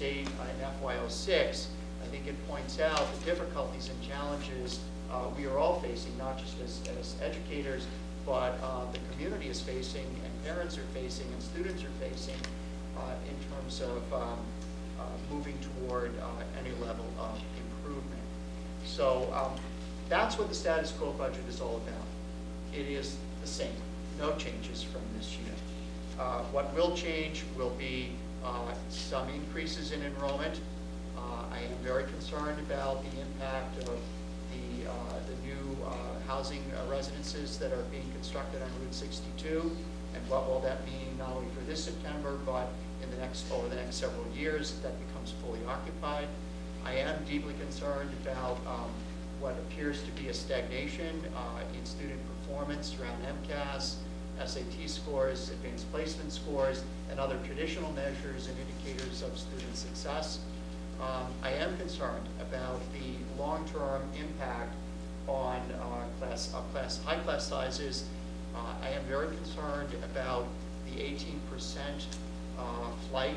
state in FY06, I think it points out the difficulties and challenges we are all facing, not just as educators, but the community is facing, and parents are facing, and students are facing in terms of moving toward any level of improvement. So that's what the status quo budget is all about. It is the same, no changes from this year. What will change will be some increases in enrollment. I am very concerned about the impact of the new housing residences that are being constructed on Route 62, and what will that mean not only for this September, but in over the next several years that becomes fully occupied. I am deeply concerned about what appears to be a stagnation in student performance around MCAS, SAT scores, advanced placement scores, and other traditional measures and indicators of student success. I am concerned about the long-term impact on high class sizes. I am very concerned about the 18% flight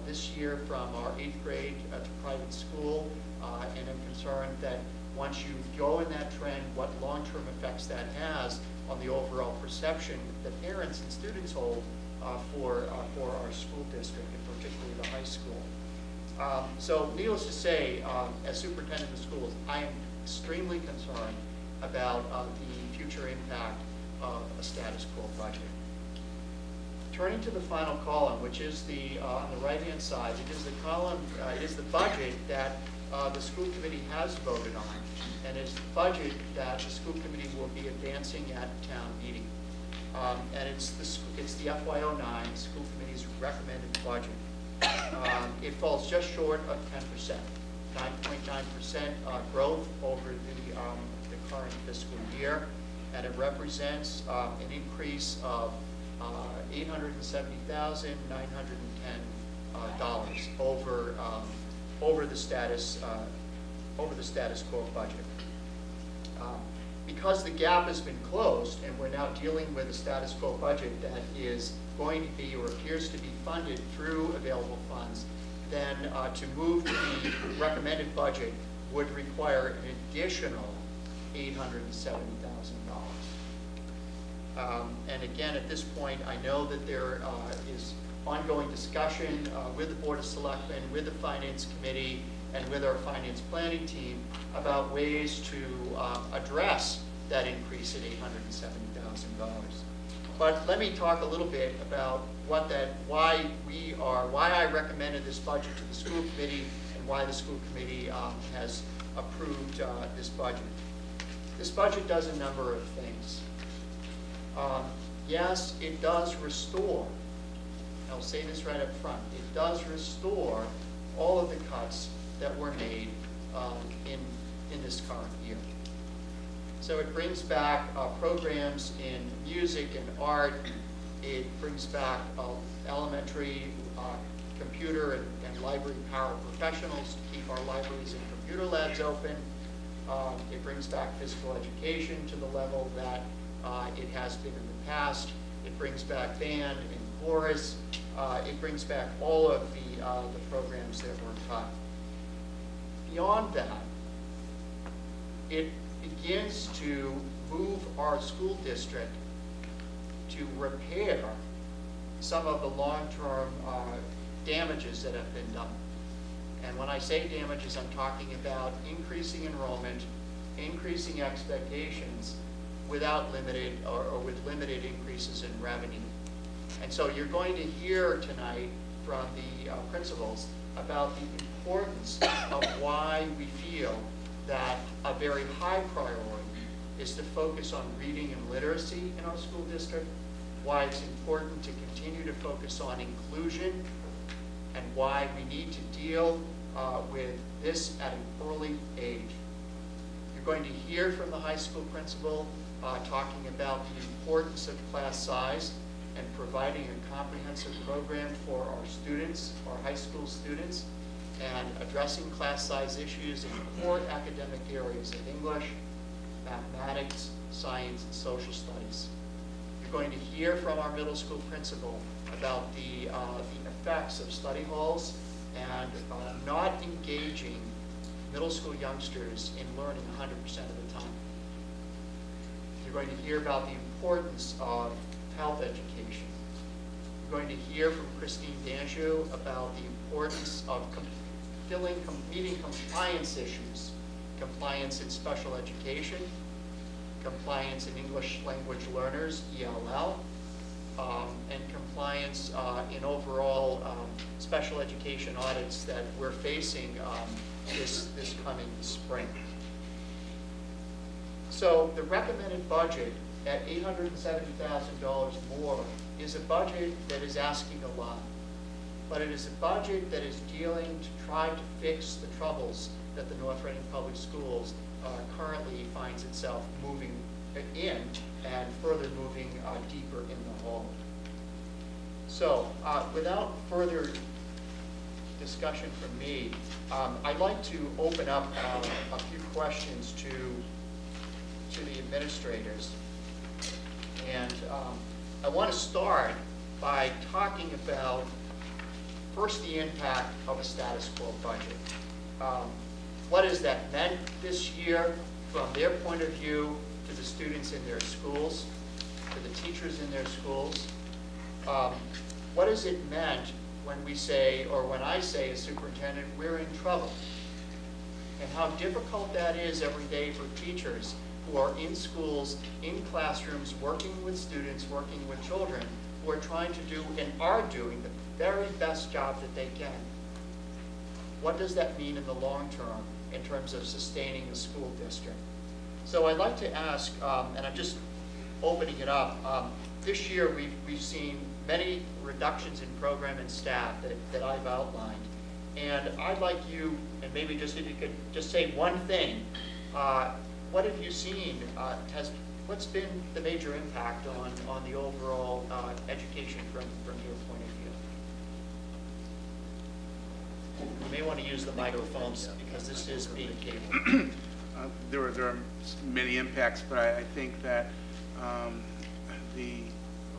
this year from our 8th grade to private school, and I'm concerned that once you go in that trend, what long-term effects that has on the overall perception that parents and students hold for our school district, and particularly the high school. So needless to say, as superintendent of schools, I am extremely concerned about the future impact of a status quo budget. Turning to the final column, which is on the right-hand side, it is the column, it is the budget that the school committee has voted on, and it's the budget that the school committee will be advancing at town meeting. And it's the FY09 school committee's recommended budget. It falls just short of 10%, 9.9% growth over the current fiscal year, and it represents an increase of $870,910 over the status quo budget. Because the gap has been closed and we're now dealing with a status quo budget that is going to be or appears to be funded through available funds, then to move to the recommended budget would require an additional $870,000. And again, at this point, I know that there is ongoing discussion with the Board of Selectmen, with the Finance Committee, and with our finance planning team about ways to address that increase in $870,000. But let me talk a little bit about why I recommended this budget to the school committee and why the school committee has approved this budget. This budget does a number of things. Yes, it does restore, I'll say this right up front, it does restore all of the cuts that were made in this current year. So it brings back programs in music and art. It brings back elementary computer and library paraprofessionals to keep our libraries and computer labs open. It brings back physical education to the level that it has been in the past. It brings back band and chorus. It brings back all of the programs that were cut. Beyond that, it begins to move our school district to repair some of the long-term damages that have been done. And when I say damages, I'm talking about increasing enrollment, increasing expectations without limited or with limited increases in revenue. And so you're going to hear tonight from the principals about the importance of why we feel that a very high priority is to focus on reading and literacy in our school district, why it's important to continue to focus on inclusion, and why we need to deal with this at an early age. You're going to hear from the high school principal talking about the importance of class size and providing a comprehensive program for our students, our high school students, and addressing class size issues in core academic areas of English, mathematics, science, and social studies. You're going to hear from our middle school principal about the effects of study halls and not engaging middle school youngsters in learning 100% of the time. You're going to hear about the importance of health education. You're going to hear from Christine Danjou about the importance of meeting compliance issues, compliance in special education, compliance in English language learners, ELL, and compliance in overall special education audits that we're facing this coming spring. So the recommended budget at $870,000 more is a budget that is asking a lot. But it is a budget that is dealing to try to fix the troubles that the North Reading Public Schools currently finds itself moving in and further moving deeper in the hole. So without further discussion from me, I'd like to open up a few questions to the administrators. And I want to start by talking about first the impact of a status quo budget. What has that meant this year from their point of view to the students in their schools, to the teachers in their schools? What has it meant when we say, or when I say as superintendent, we're in trouble? And how difficult that is every day for teachers who are in schools, in classrooms, working with students, working with children, who are trying to do and are doing the very best job that they can. What does that mean in the long term in terms of sustaining the school district? So I'd like to ask, and I'm just opening it up, this year we've seen many reductions in program and staff that I've outlined. And I'd like you, and maybe just if you could just say one thing, what have you seen? What's been the major impact on the overall education from your point of view? You may want to use the microphones because this is being cabled. There are many impacts, but I think that the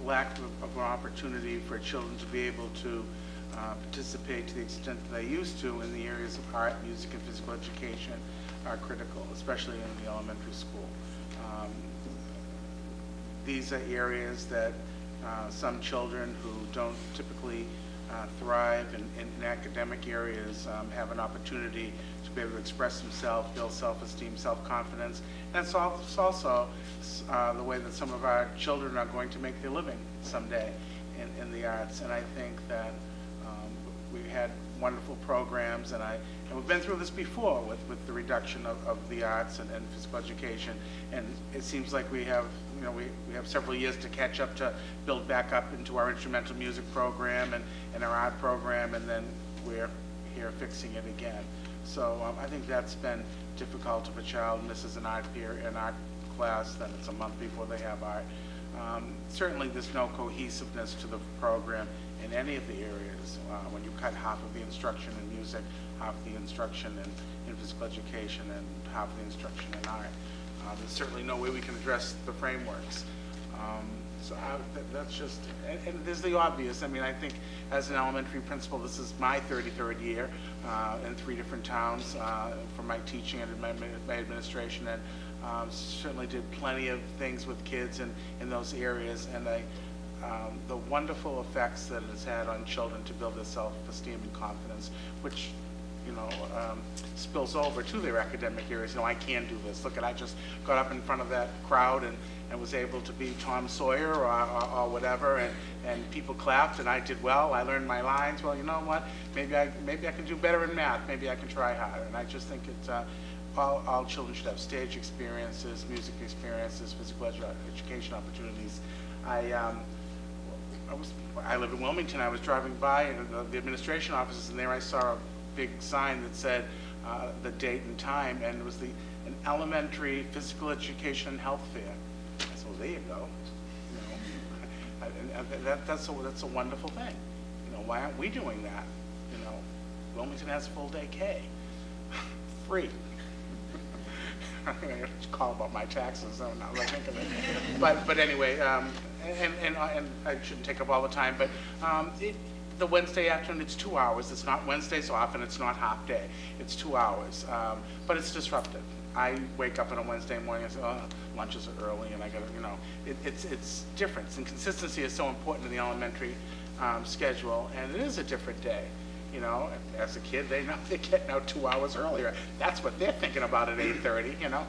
lack of an opportunity for children to be able to participate to the extent that they used to in the areas of art, music, and physical education are critical, especially in the elementary school. These are areas that some children who don't typically thrive in academic areas have an opportunity to be able to express themselves, build self-esteem, self-confidence. And it's also the way that some of our children are going to make their living someday in the arts. And I think that we've had wonderful programs, and we've been through this before with the reduction of the arts and physical education. And it seems like we have several years to catch up to build back up into our instrumental music program and our art program, and then we're here fixing it again. So I think that's been difficult if a child misses an art class, then it's a month before they have art. Certainly there's no cohesiveness to the program in any of the areas. When you cut half of the instruction in music, half the instruction in physical education, and half the instruction in art, there's certainly no way we can address the frameworks. So that's just, and there's the obvious. I mean, I think as an elementary principal, this is my 33rd year in 3 different towns for my teaching and my administration, and certainly did plenty of things with kids in those areas, and the wonderful effects that it has had on children to build their self-esteem and confidence, which spills over to their academic areas. I can do this. Look, I just got up in front of that crowd and was able to be Tom Sawyer or whatever, and people clapped, and I did well. I learned my lines. Well, you know what? Maybe I can do better in math. Maybe I can try harder. And I just think it's all children should have stage experiences, music experiences, physical education opportunities. I live in Wilmington. I was driving by the administration offices, and there I saw a big sign that said the date and time, and it was an elementary physical education and health fair. I said, well, there you go. That's a wonderful thing. Why aren't we doing that? Wilmington has full day K, free. I'm going to call about my taxes. I'm not really thinking of it. But anyway, and I shouldn't take up all the time. But the Wednesday afternoon, it's 2 hours. It's not Wednesday, so often it's not half day. It's 2 hours, but it's disruptive. I wake up on a Wednesday morning and say, oh, lunches are early, and I got to, you know, it's different. And consistency is so important in the elementary schedule, and it is a different day. You know, as a kid, they know they're getting out 2 hours earlier. That's what they're thinking about at 8:30, you know.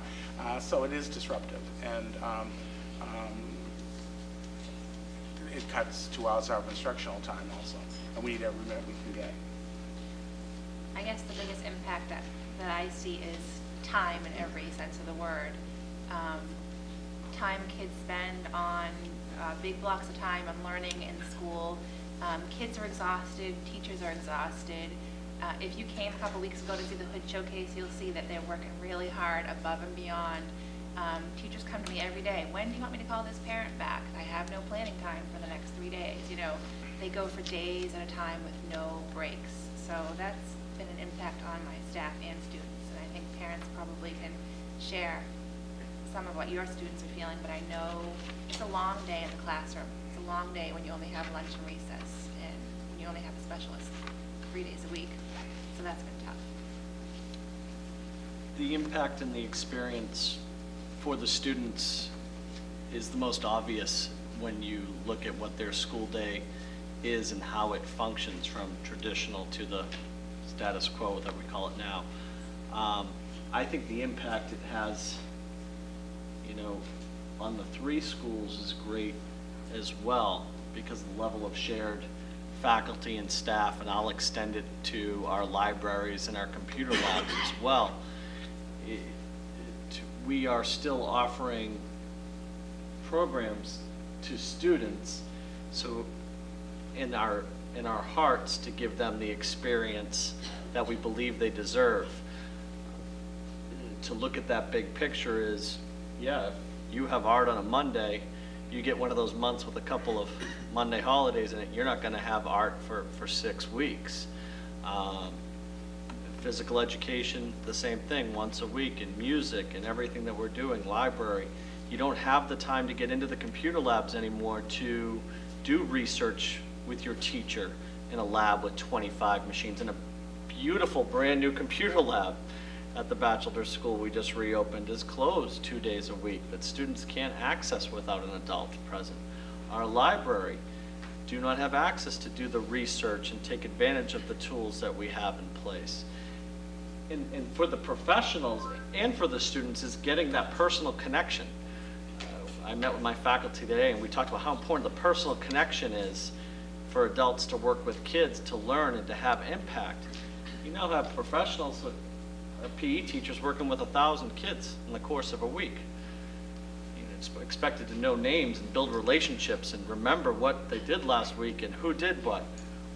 So it is disruptive, and it cuts 2 hours out of instructional time also, and we need every minute we can get. I guess the biggest impact that I see is time in every sense of the word. Time kids spend on big blocks of time on learning in school. Kids are exhausted, teachers are exhausted. If you came a couple weeks ago to see the Hood Showcase, you'll see that they're working really hard above and beyond. Teachers come to me every day. When do you want me to call this parent back? I have no planning time for the next 3 days. You know, they go for days at a time with no breaks. So that's been an impact on my staff and students. And I think parents probably can share some of what your students are feeling, but I know it's a long day in the classroom. It's a long day when you only have lunch and recess, and when you only have a specialist 3 days a week. So that's been tough. The impact and the experience for the students is the most obvious when you look at what their school day is and how it functions from traditional to the status quo that we call it now. I think the impact it has, you know, on the 3 schools is great as well, because of the level of shared faculty and staff, and I'll extend it to our libraries and our computer labs as well. We are still offering programs to students, so in our hearts, to give them the experience that we believe they deserve. To look at that big picture is, yeah, if you have art on a Monday, you get one of those months with a couple of Monday holidays in it, you're not going to have art for 6 weeks. Physical education, the same thing, once a week, and music and everything that we're doing, library. You don't have the time to get into the computer labs anymore to do research with your teacher in a lab with 25 machines, and a beautiful brand new computer lab at the Batchelder School we just reopened is closed 2 days a week that students can't access without an adult present. Our library do not have access to do the research and take advantage of the tools that we have in place. And for the professionals and for the students is getting that personal connection. I met with my faculty today and we talked about how important the personal connection is for adults to work with kids, to learn and to have impact. You now have professionals, PE teachers working with 1,000 kids in the course of a week. It's expected to know names and build relationships and remember what they did last week and who did what.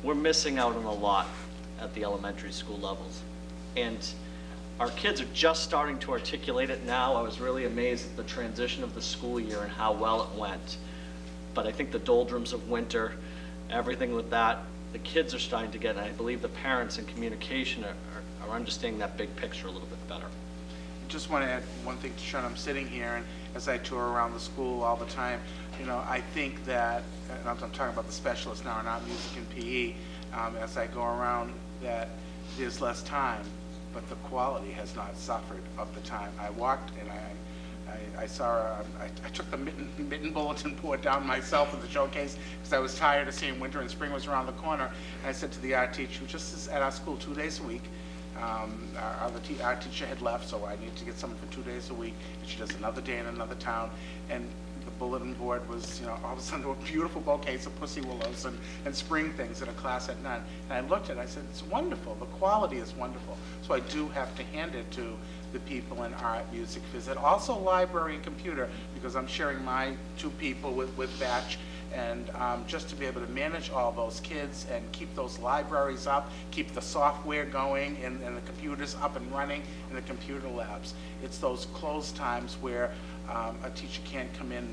We're missing out on a lot at the elementary school levels. And our kids are just starting to articulate it now. I was really amazed at the transition of the school year and how well it went. But I think the doldrums of winter, everything with that, the kids are starting to get, and I believe the parents and communication are understanding that big picture a little bit better. I just want to add one thing to Sean. I'm sitting here, and as I tour around the school all the time, you know, I think that, and I'm talking about the specialists now, not music and PE, as I go around, that there's less time, but the quality has not suffered of the time. I walked and I saw, I took the mitten bulletin board down myself in the showcase because I was tired of seeing winter and spring was around the corner. And I said to the art teacher, who just is at our school 2 days a week, our teacher had left, so I needed to get someone for 2 days a week, and she does another day in another town. And the bulletin board was, you know, all of a sudden there were beautiful bouquets of pussy willows and spring things in a class at 9. And I looked at it, I said, it's wonderful, the quality is wonderful. So I do have to hand it to the people in art, music, phys ed, also library and computer, because I'm sharing my 2 people with Batch, and just to be able to manage all those kids and keep those libraries up, keep the software going and the computers up and running in the computer labs. It's those closed times where a teacher can't come in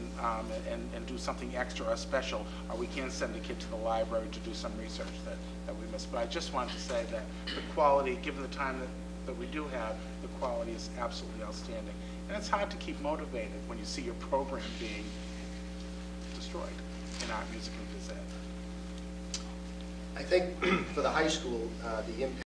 and do something extra or special, or we can't send a kid to the library to do some research that we miss. But I just wanted to say that the quality, given the time that we do have, the quality is absolutely outstanding. And it's hard to keep motivated when you see your program being destroyed in art, music, and phys ed. I think for the high school, the impact